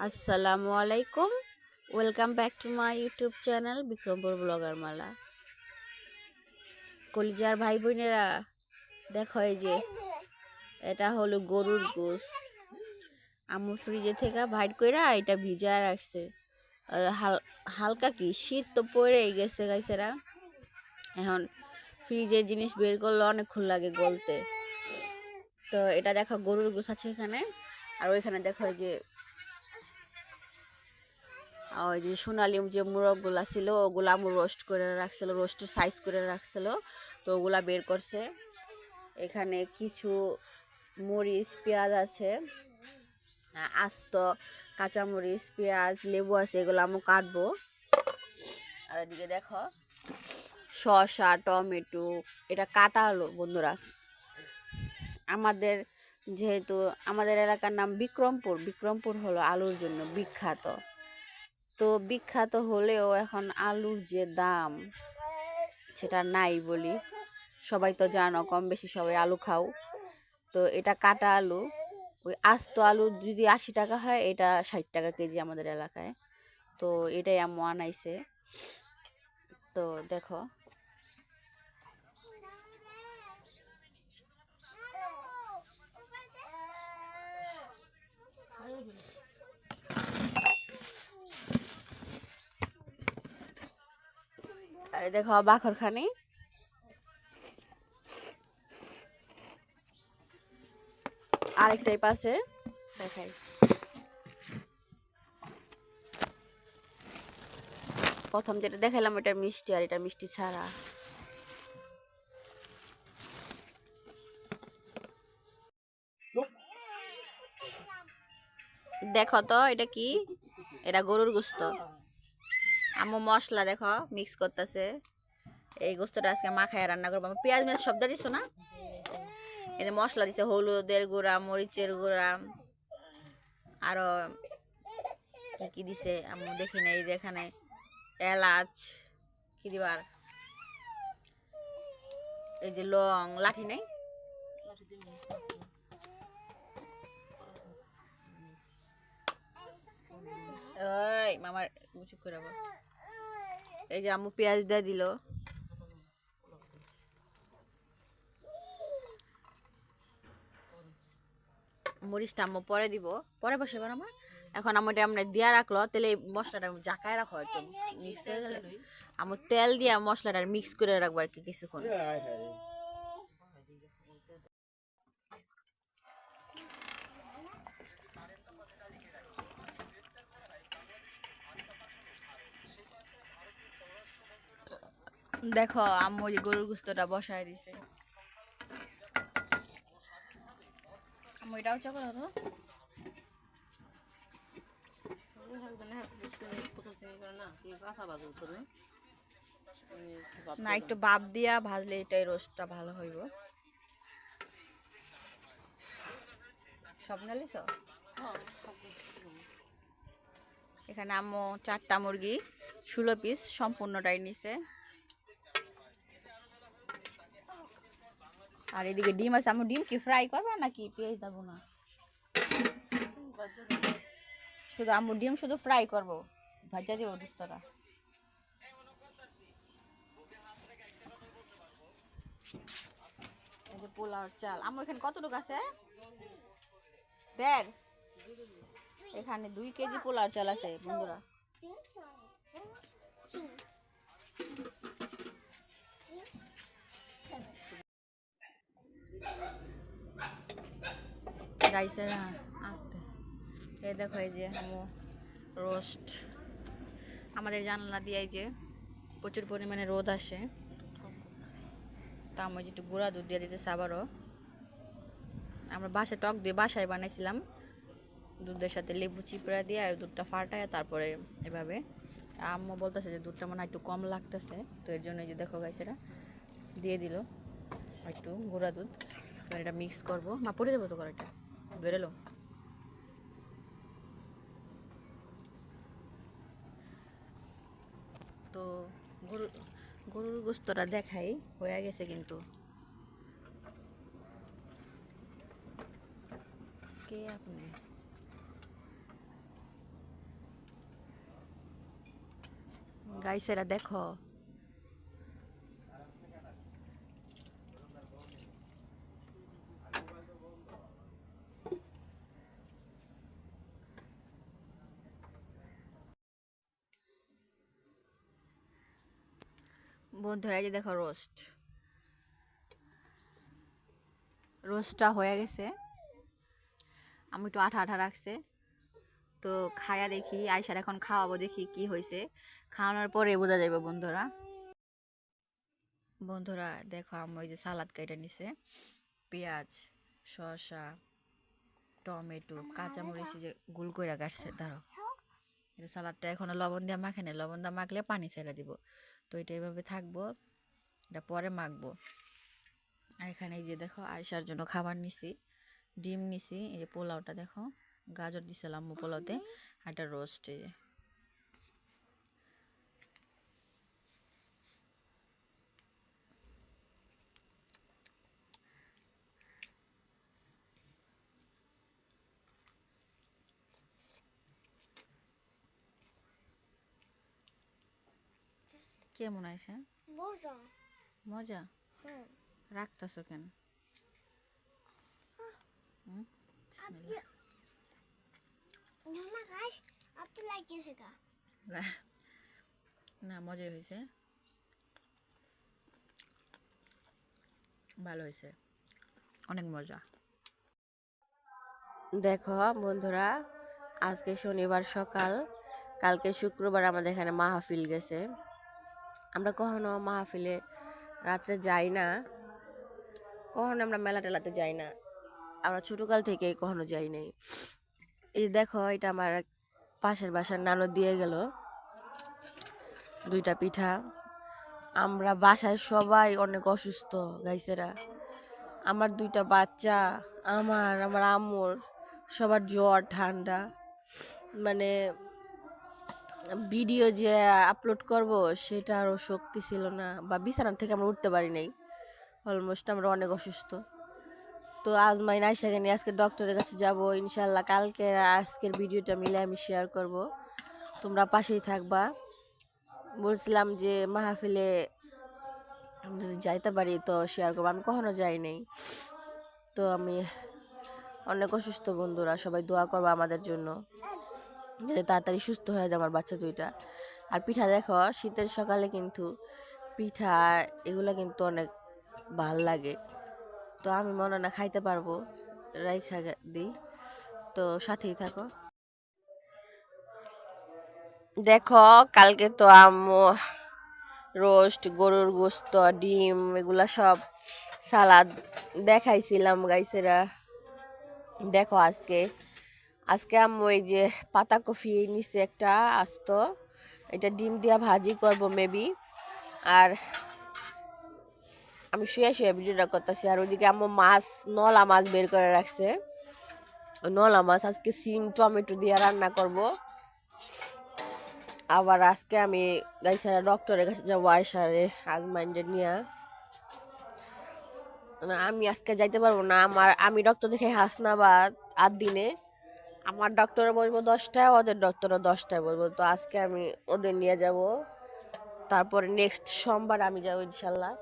আসসালামু আলাইকুম। Welcome back to my YouTube channel Bikrampur blogger Mala. কলিজার ভাই বোনেরা, দেখো এই যে এটা হলো গরুর গোশ। আম্মু ফ্রিজে থেকে বাইর কইরা এটা ভিজায় রাখছে। আর হালকা কি শীত তো পড়েই গেছে গাইছেরা। এখন ফ্রিজের জিনিস বের করলে অনেকক্ষণ লাগে গলতে। তো এটা দেখো গরুর গোশ আছে এখানে। আর ওইখানে দেখো যে ওই যে সোনালি যে মোরগগুলা ছিল ওগুলা আমার রোস্ট করে রাখছিল, রোস্টের সাইজ করে রাখছিল, তো ওগুলা বের করছে। এখানে কিছু মরিচ পেঁয়াজ আছে, আস্ত কাঁচামরিচ পেঁয়াজ লেবু আছে, এগুলো আমি কাটবো। আর এদিকে দেখো শসা টমেটো, এটা কাটা হলো বন্ধুরা। আমাদের যেহেতু আমাদের এলাকার নাম বিক্রমপুর, বিক্রমপুর হলো আলুর জন্য বিখ্যাত। তো বিখ্যাত হলেও এখন আলুর যে দাম সেটা নাই বলি, সবাই তো জানো কম বেশি সবাই আলু খাও। তো এটা কাটা আলু, ওই আস্ত আলু যদি 80 টাকা হয়, এটা 60 টাকা কেজি আমাদের এলাকায়। তো এটাই আম্মু আনাইছে। তো দেখো আরে দেখো বাখরখানি, আরেকটাই পাশে দেখাই। প্রথম যেটা দেখালাম এটা মিষ্টি, আর এটা মিষ্টি ছাড়া। দেখো তো এটা কি, এটা গরুর গোস্ত। আম্মু মশলা দেখো মিক্স করতেছে। এই গোস্তটা আজকে মাখায় রান্না করবো। পেঁয়াজ মেয়াজ সব দিছো না? এই মশলা দিছে, হলুদের গুঁড়া মরিচের গুঁড়া আরো কি কি দিছে আম্মু দেখি না। এই এখানে এলাচ কি দিবার, এই যে লং লাঠি নেই, ওই মামার চুপ করে। এই যে আম্মু পেঁয়াজ দিয়ে দিল। মরিচটা আম্মু পরে দিব, পরে বসে আমার। এখন আম্মুটা আমরা দিয়া রাখলো, তাহলে এই মশলাটা জাকায় রাখো একটু মিক্স হয়ে গেলে। আম্মু তেল দিয়া মশলাটা মিক্স করে রাখবো আর কি কিছুক্ষণ। দেখো আম্মু যে গরুর গোস্তটা বসায় দিছে। আম্মু এটাও চা করো তো। না একটু বাপ দিয়া ভাজলে এটাই রোস্টটা ভালো হইব। সব নালিস এখানে আম্মু 4টা মুরগি 16 পিস সম্পূর্ণটাই নিছে। আর এদিকে ডিম আছে। আম্মু ডিম কি ফ্রাই করবা নাকি পেঁয়াজ দেবো না? শুধু আম্মু ডিম শুধু ফ্রাই করবো, ভাজা দিব দোস্তরা। এই যে পোলাওর চাল আম্মু এখানে কতটুকু আছে? 1.5। এখানে 2 কেজি পোলাওর চাল আছে বন্ধুরা। গাইছেরা আসতে এই দেখো, এই যে আম্মু রোস্ট। আমাদের জানলা দিয়ে এই যে প্রচুর পরিমাণে রোদ আসে, তা আমি যেটু গুঁড়া দুধ দিয়ে দিতেছে আবারও। আমরা বাসায় টক দিয়ে বাসায় বানাইছিলাম, দুধের সাথে লেবু চিপড়া দিয়ে আর দুধটা ফাটায় তারপরে এভাবে। আম্মু বলতেছে যে দুধটা মনে হয় একটু কম লাগতেছে, তো এর জন্য এই যে দেখো গাইছেরা দিয়ে দিল একটু গুঁড়া দুধ। এবার এটা মিক্স করবো। মা পড়ে যাবো তো কড়াইটা, বেরোলো। তো গরুর গোস্তটা দেখাই হয়ে গেছে কিন্তু। কে আপনি? গাইসেরা দেখো, বন্ধুরা এই যে দেখো রোস্টটা হয়ে গেছে। আমি একটু আঠা আঠা রাখছে, তো খায়া দেখি, আয়সার এখন খাওয়াবো, দেখি কি হয়েছে। খাওয়ানোর পরে বোঝা যাবে বন্ধুরা। বন্ধুরা দেখো, আমি ওই যে সালাদ কেটে নিছে, পেঁয়াজ, শসা, টমেটো, কাঁচামরিচ যে গুল করে কাটছে। ধরো এটা সালাদটা এখনো লবণ দিয়ে মাখে নেই, লবণ দিয়ে মাখলে পানি ছেড়ে দিব। তো এটা এইভাবে থাকবো, এটা পরে মাখবো। আর এখানে এই যে দেখো, আয়সার জন্য খাবার নিছি, ডিম নিছি, এই যে পোলাওটা দেখো, গাজর দিছিলাম পোলাওতে, আর একটা রোস্ট। এই যে কেমন আইসা? মজা রাখতেছো কেন? না, মজাই হয়েছে, ভালো হয়েছে, অনেক মজা। দেখো বন্ধুরা, আজকে শনিবার সকাল, কালকে শুক্রবার আমাদের এখানে মাহফিল গেছে। আমরা কখনো মাহফিলে রাত্রে যাই না, কখনো আমরা মেলা টেলাতে যাই না, আমরা ছোটকাল থেকে কখনো যাই নাই। এই দেখো, এটা আমার পাশের বাসার নানু দিয়ে গেল 2টা পিঠা। আমরা বাসায় সবাই অনেক অসুস্থ গাইছেরা, আমার 2টা বাচ্চা, আমার আম্মুর, সবার জ্বর ঠান্ডা। মানে ভিডিও যে আপলোড করব সেটা আরও শক্তি ছিল না, বা বিছানা থেকে আমরা উঠতে পারি নাই, অলমোস্ট আমরা অনেক অসুস্থ। তো আজমাইন আয়সাকে নিয়ে আজকে ডক্টরের কাছে যাব ইনশাল্লাহ। কালকে আজকের ভিডিওটা মিলে আমি শেয়ার করব, তোমরা পাশেই থাকবা। বলছিলাম যে মাহফিলে যদি যাইতে পারি তো শেয়ার করবো, আমি কখনো যাই নাই। তো আমি অনেক অসুস্থ বন্ধুরা, সবাই দোয়া করবো আমাদের জন্য, যাতে তাড়াতাড়ি সুস্থ হয়ে যায় আমার বাচ্চা 2টা। আর পিঠা দেখো, শীতের সকালে কিন্তু পিঠা এগুলো কিন্তু অনেক ভাল লাগে। তো আমি মনে না খাইতে পারবো, রাইখা দিই, তো সাথেই থাকো। দেখো কালকে তো আম্মু রোস্ট, গরুর গোস্ত, ডিম, এগুলা সব সালাদ দেখাইছিলাম গাইছেরা। দেখো আজকে আম্মু এই যে পাতাকপি নিচে একটা আস্ত, এটা ডিম দিয়া ভাজি করব মেবি। আর আমি শুয়ে শুয়ে ভিডিওটা করতেছি, আর ওইদিকে আম্মু নলা মাছ বের করে রাখছে, ওই নলা মাছ আজকে সিম টমেটো দিয়ে রান্না করব। আবার আজকে আমি গাইছাড়া ডক্টরের কাছে যাবো, আয়সারে হাজব্যান্ডের নিয়ে। আমি আজকে যাইতে পারবো না, আমি ডক্টর দেখে হাসনাবাদ 8 দিনে, আমার ডক্টরে বলবো 10টায়, ওদের ডক্টরও 10টায় বলবো। তো আজকে আমি ওদের নিয়ে যাব, তারপরে নেক্সট সোমবার আমি যাবো ইনশাল্লাহ।